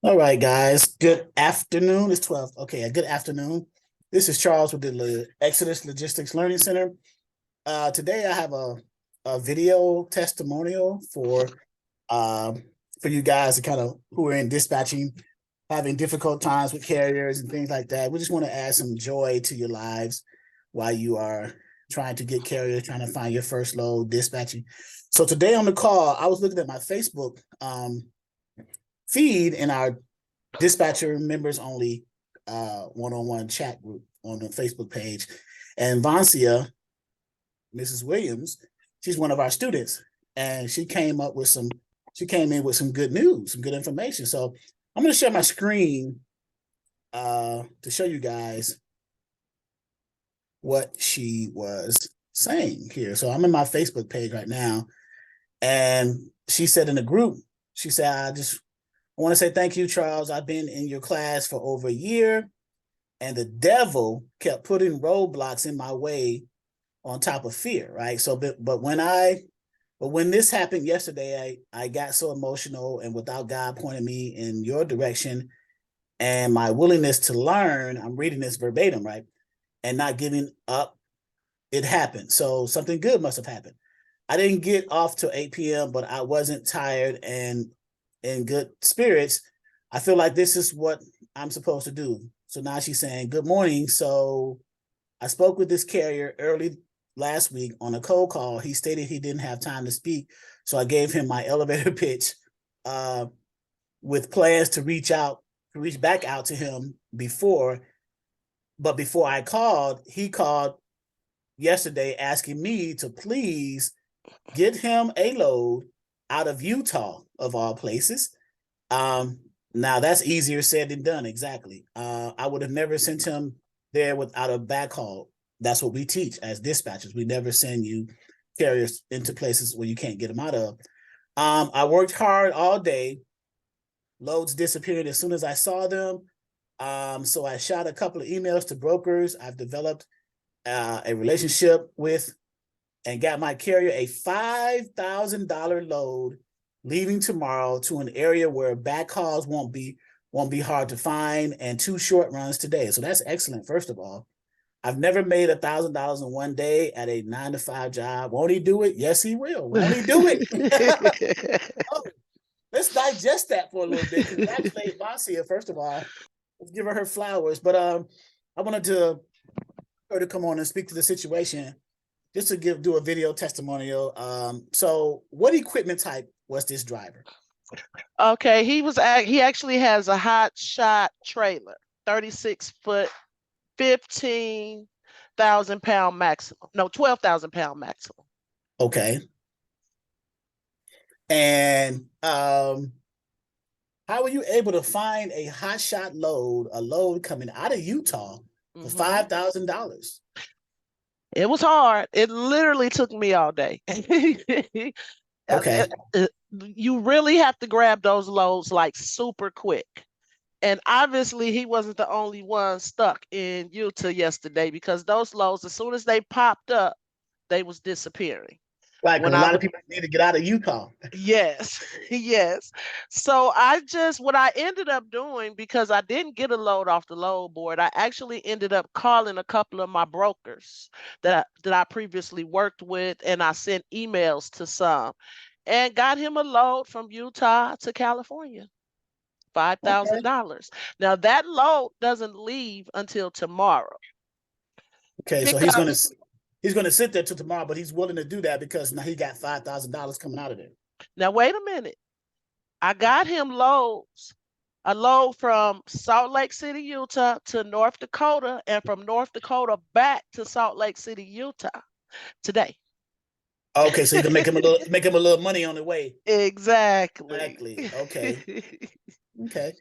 All right, guys. Good afternoon. It's 12. Okay, good afternoon. This is Charles with the Exodus Logistics Learning Center. Today I have a video testimonial for you guys to kind of who are in dispatching, having difficult times with carriers and things like that. We just want to add some joy to your lives while you are trying to get carriers, trying to find your first load, dispatching. So today on the call, I was looking at my Facebook feed in our dispatcher members only one-on-one chat group on the Facebook page. And Vancia, Mrs. Williams, she's one of our students, and she came in with some good news, some good information. So I'm going to share my screen to show you guys what she was saying here. So I'm in my Facebook page right now, and she said in the group, she said, I want to say thank you, Charles. I've been in your class for over a year, and the devil kept putting roadblocks in my way on top of fear, right? So, but when this happened yesterday, I got so emotional, and without God pointing me in your direction and my willingness to learn, I'm reading this verbatim, right? And not giving up, it happened. So something good must have happened. I didn't get off till 8 p.m., but I wasn't tired and in good spirits. I feel like this is what I'm supposed to do. So now she's saying, good morning. So I spoke with this carrier early last week on a cold call. He stated he didn't have time to speak. So I gave him my elevator pitch with plans to reach back out to him before. But before I called, he called yesterday asking me to please get him a load out of Utah, of all places. Now that's easier said than done. Exactly. I would have never sent him there without a backhaul. That's what we teach as dispatchers. We never send you carriers into places where you can't get them out of. I worked hard all day. Loads disappeared as soon as I saw them. So I shot a couple of emails to brokers I've developed a relationship with, and got my carrier a $5,000 load leaving tomorrow to an area where backhauls won't be hard to find, and 2 short runs today. So that's excellent. First of all, I've never made $1,000 in one day at a 9-to-5 job. Won't he do it? Yes, he will. Won't he do it? Oh, let's digest that for a little bit. Congratulate Vancia, first of all. Let's give her flowers. But I wanted her to come on and speak to the situation, just to do a video testimonial. So what equipment type was this driver? Okay, he actually has a Hotshot trailer, 36-foot, 15,000 pound maximum. No, 12,000 pound maximum. Okay. And how were you able to find a Hotshot load, a load coming out of Utah for $5,000? It was hard. It literally took me all day. Okay. You really have to grab those loads like super quick. And obviously he wasn't the only one stuck in Utah yesterday, because those loads, as soon as they popped up, they was disappearing. Right, because a lot of people need to get out of Utah. Yes, yes. So what I ended up doing, because I didn't get a load off the load board, I actually ended up calling a couple of my brokers that I previously worked with, and I sent emails to some and got him a load from Utah to California. $5,000. Now that load doesn't leave until tomorrow. Okay, so he's gonna sit there till tomorrow, but he's willing to do that because now he got $5,000 coming out of there. Now wait a minute. I got him a load from Salt Lake City, Utah to North Dakota, and from North Dakota back to Salt Lake City, Utah today. Okay, so you can make him a little money on the way. Exactly. Okay. Okay.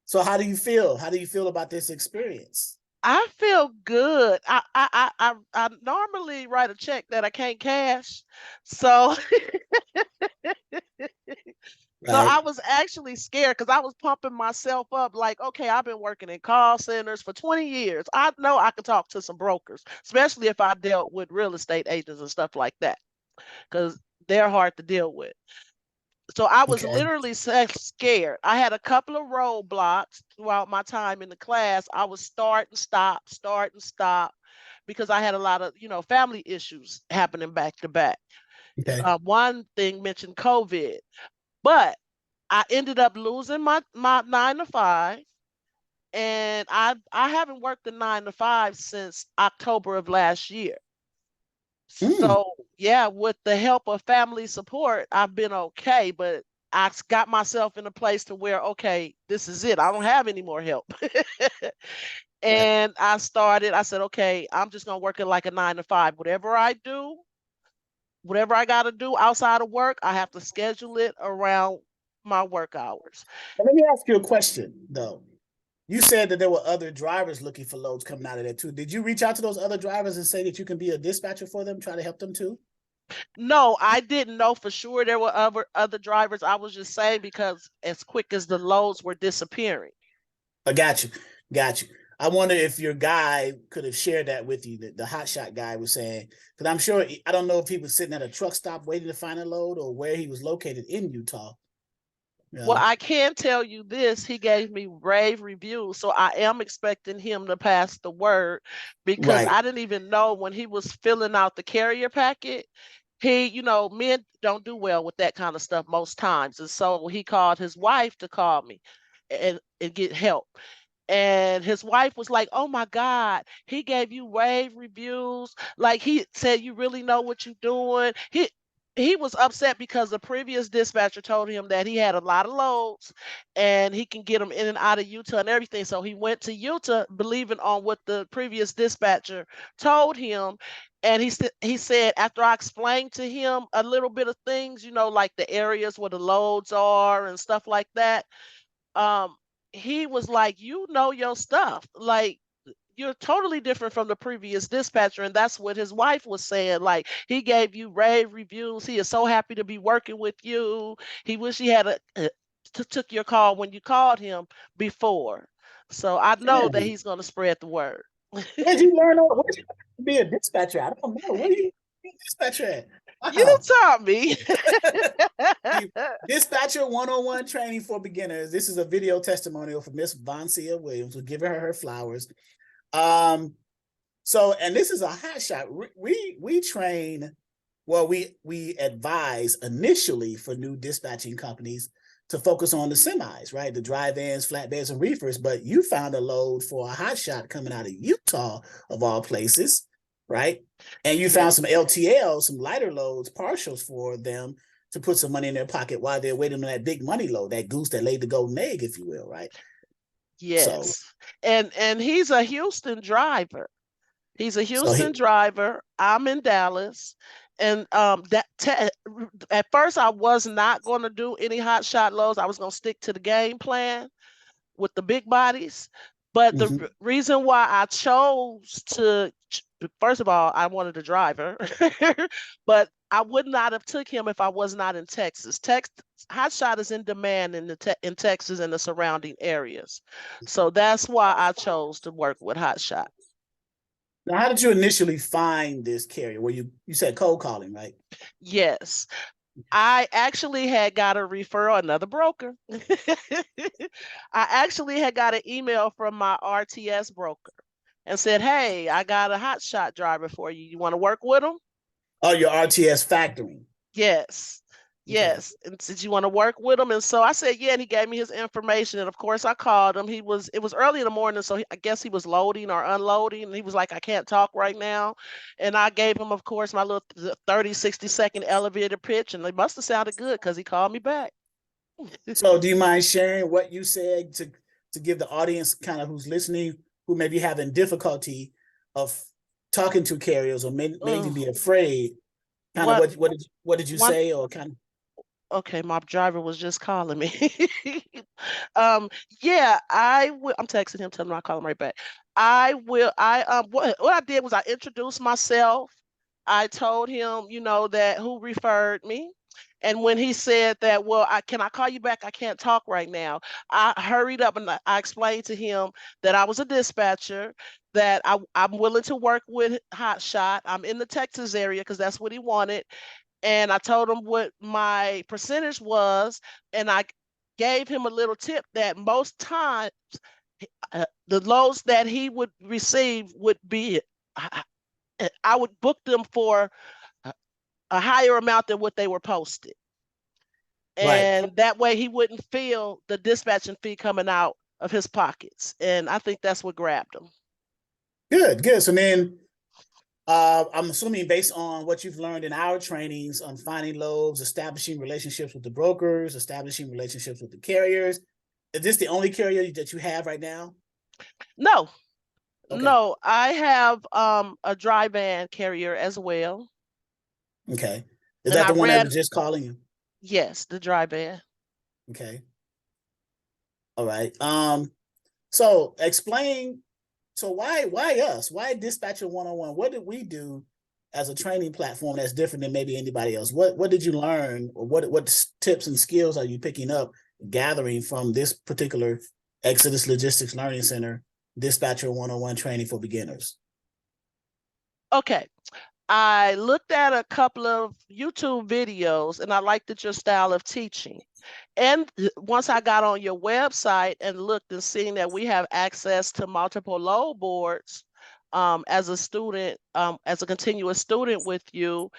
So how do you feel? How do you feel about this experience? I feel good. I normally write a check that I can't cash. So So I was actually scared, because I was pumping myself up like, okay, I've been working in call centers for 20 years. I know I could talk to some brokers, especially if I dealt with real estate agents and stuff like that, because they're hard to deal with. So I was literally scared. I had a couple of roadblocks throughout my time in the class. I would start and stop because I had a lot of, family issues happening back to back. Okay. One thing mentioned COVID, but I ended up losing my 9 to 5, and I haven't worked a 9 to 5 since October of last year. Mm. So yeah, with the help of family support, I've been okay, but I got myself in a place to where, okay, this is it. I don't have any more help. Right. And I said, okay, I'm just gonna work it like a 9 to 5. Whatever I do, whatever I gotta do outside of work, I have to schedule it around my work hours. Let me ask you a question, though. You said that there were other drivers looking for loads coming out of there too. Did you reach out to those other drivers and say that you can be a dispatcher for them, try to help them too? No, I didn't know for sure there were other drivers. I was just saying because as quick as the loads were disappearing. I got you. Got you. I wonder if your guy could have shared that with you. The hotshot guy was saying, because I'm sure, I don't know if he was sitting at a truck stop waiting to find a load or where he was located in Utah. You Well, know? I can tell you this, he gave me rave reviews, so I am expecting him to pass the word because Right. I didn't even know when he was filling out the carrier packet. Men don't do well with that kind of stuff most times. And so he called his wife to call me and get help. And his wife was like, "Oh my God, he gave you rave reviews. Like he said, you really know what you're doing." He was upset because the previous dispatcher told him that he had a lot of loads and he can get them in and out of Utah and everything. So he went to Utah believing on what the previous dispatcher told him. And he said after I explained to him a little bit of things, like the areas where the loads are and stuff like that, um, he was like, "You know your stuff. Like you're totally different from the previous dispatcher." And that's what his wife was saying. Like he gave you rave reviews. He is so happy to be working with you. He wish he had took your call when you called him before. So I know that Man, he's going to spread the word. where'd you learn all? Where'd you be a dispatcher? I don't know. Where you be a dispatcher at? You Wow. taught me. Dispatcher 101 training for beginners. This is a video testimonial from Miss Vancia Williams. We're giving her flowers. So, and this is a hot shot. We train, well, we advise initially for new dispatching companies to focus on the semis, right? The drive-ins, flatbeds, and reefers. But you found a load for a hot shot coming out of Utah, of all places, right? And you found Yes. some LTL, some lighter loads, partials for them to put some money in their pocket while they're waiting on that big money load, that goose that laid the golden egg, if you will, right? So, Yes. And he's a Houston driver. He's a so Houston he, driver. I'm in Dallas. And at first I was not going to do any hot shot loads. I was going to stick to the game plan with the big bodies. But the mhm. reason why I chose to, first of all, I wanted a driver, but I would not have took him if I was not in Texas. Hot shot is in demand in Texas and the surrounding areas. So that's why I chose to work with hot shot. Now, how did you initially find this carrier? Well, you said cold calling, right? Yes. I actually had got a referral, another broker. I actually had got an email from my RTS broker and said, "Hey, I got a hot shot driver for you. You want to work with him?" Oh, your RTS factoring. Yes. Okay. Yes. And said, "You want to work with him?" And so I said, "Yeah." And he gave me his information. And of course, I called him. It was early in the morning. So I guess he was loading or unloading. And he was like, "I can't talk right now." And I gave him, of course, my little 30, 60-second elevator pitch. And they must have sounded good because he called me back. So, do you mind sharing what you said to give the audience kind of who's listening, who may be having difficulty of talking to carriers or may even be afraid? Kind of What what did you one say, or kind of? Okay, my driver was just calling me. um, yeah, I will. I'm texting him, telling him I'll call him right back. I will. What I did was I introduced myself. I told him, that who referred me. And when he said that, well, can I call you back? I can't talk right now. I hurried up and I explained to him that I was a dispatcher, that I'm willing to work with Hotshot. I'm in the Texas area because that's what he wanted, and I told him what my percentage was, and gave him a little tip that most times the loads that he would receive would be, I would book them for a higher amount than what they were posted. Right. And that way he wouldn't feel the dispatching fee coming out of his pockets. And I think that's what grabbed him. Good, good. So then I'm assuming based on what you've learned in our trainings on finding loads, establishing relationships with the brokers, establishing relationships with the carriers, is this the only carrier that you have right now? No, Okay. no, I have a dry van carrier as well. Okay. Is And that I the one that ran, was just calling you? yes, the dry van. Okay. All right. So explain, so why us? Why Dispatcher 101? What did we do as a training platform that's different than maybe anybody else? What did you learn, or what tips and skills are you picking up, gathering from this particular Exodus Logistics Learning Center Dispatcher 101 training for beginners? Okay. I looked at a couple of YouTube videos and I liked your style of teaching. And once I got on your website and looked and seen that we have access to multiple load boards as a student, as a continuous student with you,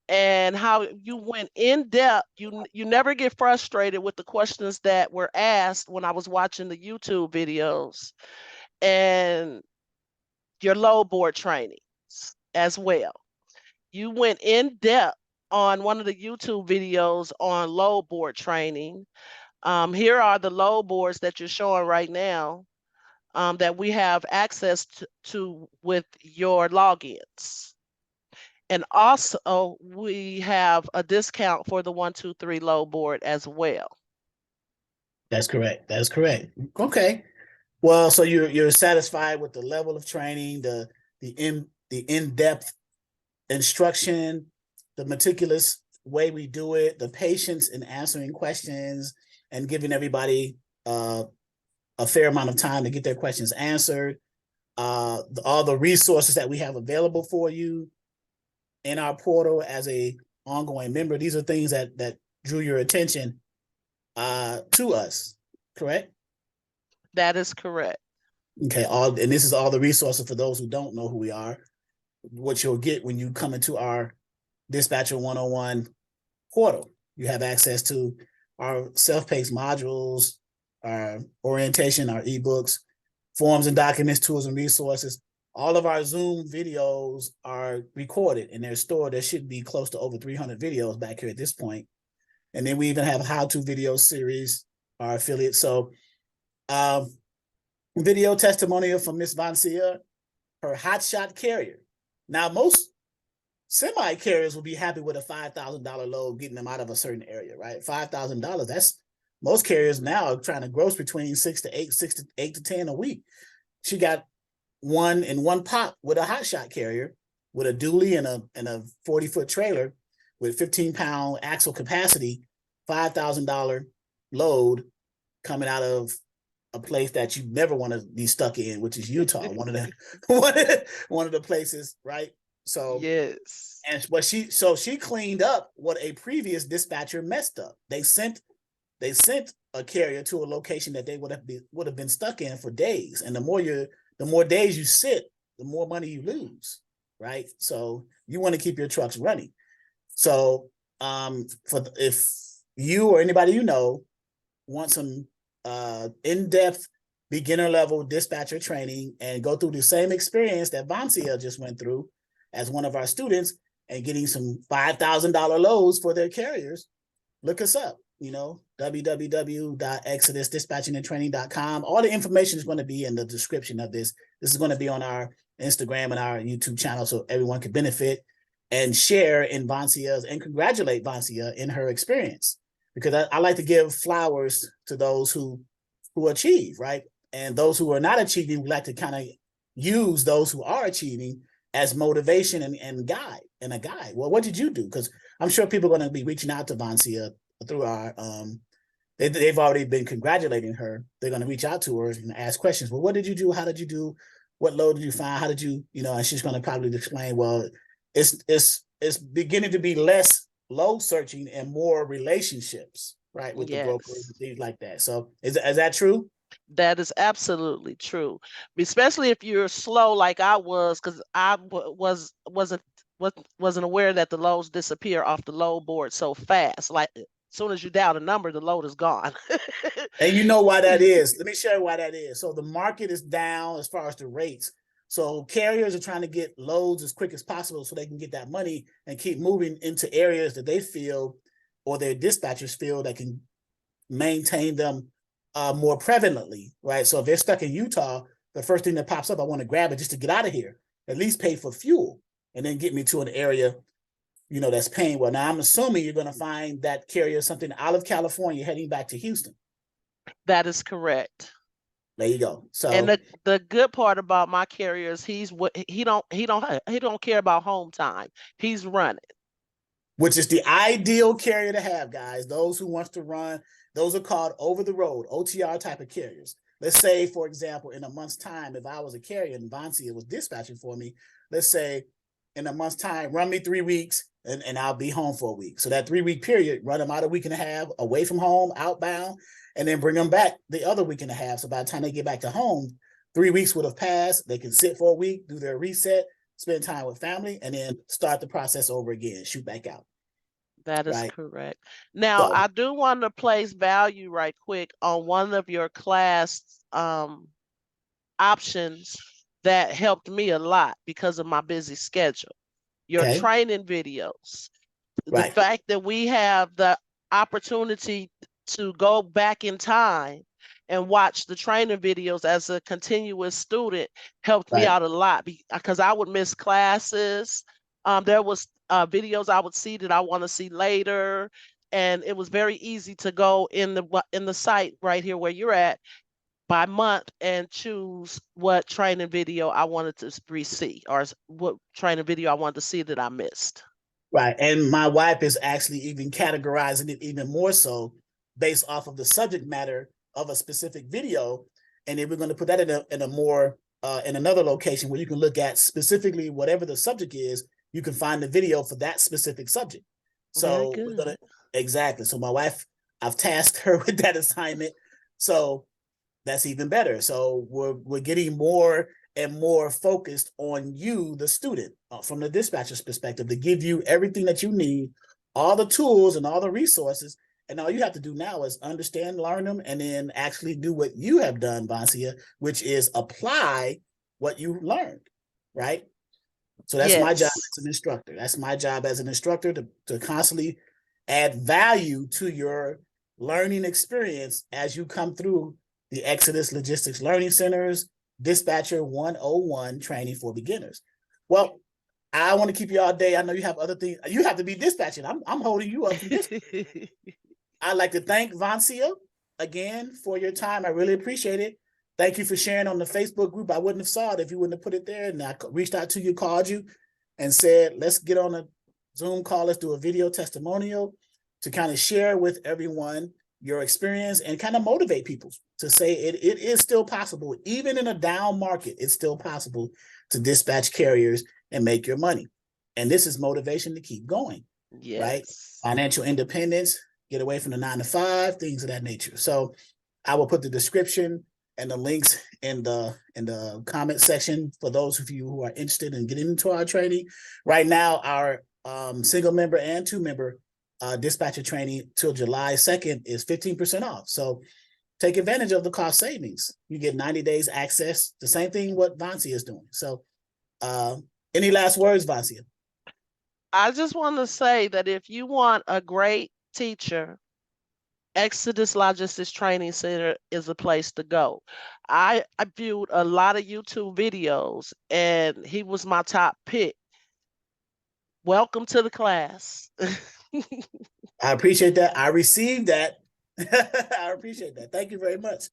and how you went in depth, you never get frustrated with the questions that were asked when I was watching the YouTube videos, and your load board trainings as well. You went in depth on one of the YouTube videos on load board training. Here are the load boards that you're showing right now that we have access to with your logins. And also we have a discount for the 123 load board as well. That's correct. That's correct. Okay. Well, so you're satisfied with the level of training, the in-depth instruction, the meticulous way we do it, the patience in answering questions and giving everybody a fair amount of time to get their questions answered, all the resources that we have available for you in our portal as a ongoing member. These are things that drew your attention to us, correct? That is correct. Okay, and this is all the resources for those who don't know who we are, what you'll get when you come into our Dispatcher 101 portal. You have access to our self-paced modules, our orientation, our ebooks, forms and documents, tools and resources. All of our Zoom videos are recorded and they're stored. There should be close to over 300 videos back here at this point. And then we even have a how-to video series, our affiliate. So video testimonial from Miss Vancia, her Hotshot carrier. Now, most semi carriers will be happy with a $5,000 load, getting them out of a certain area, right? $5,000. That's most carriers now are trying to gross between 6 to 8 to 10 a week. She got one in one pop with a Hotshot carrier with a dually and a 40-foot trailer with 15-pound axle capacity, $5,000 load coming out of a place that you never want to be stuck in, which is Utah, one of the places, right? So yes, and what she cleaned up what a previous dispatcher messed up. They sent a carrier to a location that they would have been stuck in for days, and the more days you sit, the more money you lose, right? So you want to keep your trucks running. So if you or anybody you know want some in-depth beginner level dispatcher training and go through the same experience that Vancia just went through as one of our students and getting some $5,000 loads for their carriers, look us up, www.exodusdispatchingandtraining.com. All the information is going to be in the description of this. This is going to be on our Instagram and our YouTube channel so everyone can benefit and share in Vancia's and congratulate Vancia in her experience. Because I like to give flowers to those who achieve, right? And those who are not achieving, we like to kind of use those who are achieving as motivation and a guide. Well, what did you do? Because I'm sure people are going to be reaching out to Vancia through our, they've already been congratulating her. They're going to reach out to her and ask questions. Well, what did you do? How did you do? What load did you find? How did you, and she's going to probably explain, well, it's beginning to be less load searching and more relationships, right, with the brokers Yes. and things like that. So is that true? That is absolutely true, especially if you're slow like I was, because I wasn't aware that the loads disappear off the load board so fast. Like as soon as you dial the number, the load is gone. And you know why that is. Let me show you why that is. So the market is down as far as the rates. So carriers are trying to get loads as quick as possible so they can get that money and keep moving into areas that they feel or their dispatchers feel that can maintain them more prevalently, right? So if they're stuck in Utah, the first thing that pops up, I want to grab it just to get out of here, at least pay for fuel, and then get me to an area, that's paying well. Now I'm assuming you're going to find that carrier something out of California heading back to Houston. That is correct. There you go. And So the good part about my carrier is he don't care about home time. He's running. which is the ideal carrier to have, guys. Those who wants to run, those are called over the road, OTR type of carriers. Let's say, for example, in a month's time, if I was a carrier and Vancia was dispatching for me, let's say in a month's time, run me 3 weeks and I'll be home for a week. So that 3-week period, run them out a week and a half away from home, outbound, and then bring them back the other week and a half. So by the time they get back to home, 3 weeks would have passed. They can sit for a week, do their reset, spend time with family, and then start the process over again, shoot back out. That is Right. correct. Now, So, I do want to place value right quick on one of your class options that helped me a lot because of my busy schedule. Your okay. training videos. The Right. fact that we have the opportunity to go back in time and watch the training videos as a continuous student helped me Right. out a lot because I would miss classes. There was videos I would see that I want to see later, and it was very easy to go in the site right here where you're at by month and choose what training video I wanted to re-see or what training video I wanted to see that I missed. Right. And my wife is actually even categorizing it even more so based off of the subject matter of a specific video. And then we're going to put that in a more in another location where you can look at specifically whatever the subject is, you can find the video for that specific subject. Very So we're good. gonna exactly. So my wife, I've tasked her with that assignment. So that's even better. So we're getting more and more focused on you, the student, from the dispatcher's perspective, to give you everything that you need, all the tools and all the resources. And all you have to do now is understand, learn them, and then actually do what you have done, Vancia, which is apply what you learned, right? So that's my job Yes. as an instructor. That's my job as an instructor to constantly add value to your learning experience as you come through the Exodus Logistics Learning Centers Dispatcher 101 training for beginners. Well, I want to keep you all day. I know you have other things. You have to be dispatching. I'm holding you up from this. I'd like to thank Vancia again for your time. I really appreciate it. Thank you for sharing on the Facebook group. I wouldn't have saw it if you wouldn't have put it there. And I reached out to you, called you, and said, let's get on a Zoom call. Let's do a video testimonial to kind of share with everyone your experience and kind of motivate people to say it is still possible. Even in a down market, it's still possible to dispatch carriers and make your money. And this is motivation to keep going, right? Yes. Financial independence, get away from the 9-to-5, things of that nature. So I will put the description and the links in the comment section for those of you who are interested in getting into our training. Right now, our single member and 2-member dispatcher training till July 2nd is 15% off. So take advantage of the cost savings. You get 90 days access. The same thing what Vancia is doing. So any last words, Vancia? I just want to say that if you want a great teacher, Exodus Logistics Training Center is a place to go. I viewed a lot of YouTube videos and he was my top pick. Welcome to the class. I appreciate that. I received that. I appreciate that. Thank you very much.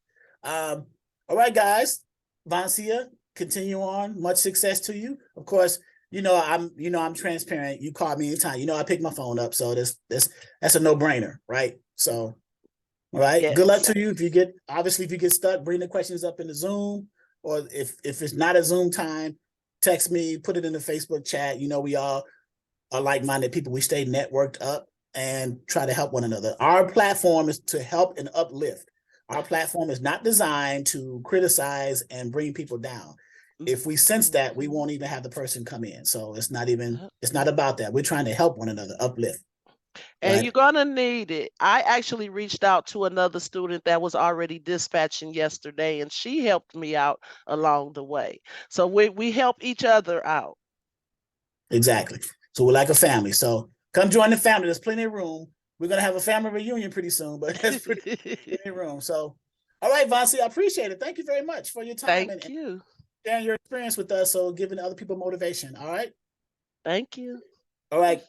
All right, guys. Vancia, continue on. Much success to you. Of course, I'm transparent. You call me anytime. I pick my phone up. So that's a no-brainer, right? So, all right. Yes. Good luck to you. If you get stuck, bring the questions up in the Zoom, or if it's not a Zoom time, text me, put it in the Facebook chat. We all are like-minded people. We stay networked up. and try to help one another. Our platform is to help and uplift. Our platform is not designed to criticize and bring people down. If we sense that, we won't even have the person come in. So it's not about that. We're trying to help one another, uplift. And right? you're gonna need it. I actually reached out to another student that was already dispatching yesterday, and she helped me out along the way. So we help each other out. Exactly. So we're like a family. So come join the family. There's plenty of room. We're gonna have a family reunion pretty soon, but there's plenty of room. So, all right, Vancy, I appreciate it. Thank you very much for your time Thank you. sharing your experience with us. So giving other people motivation. All right. Thank you. All right.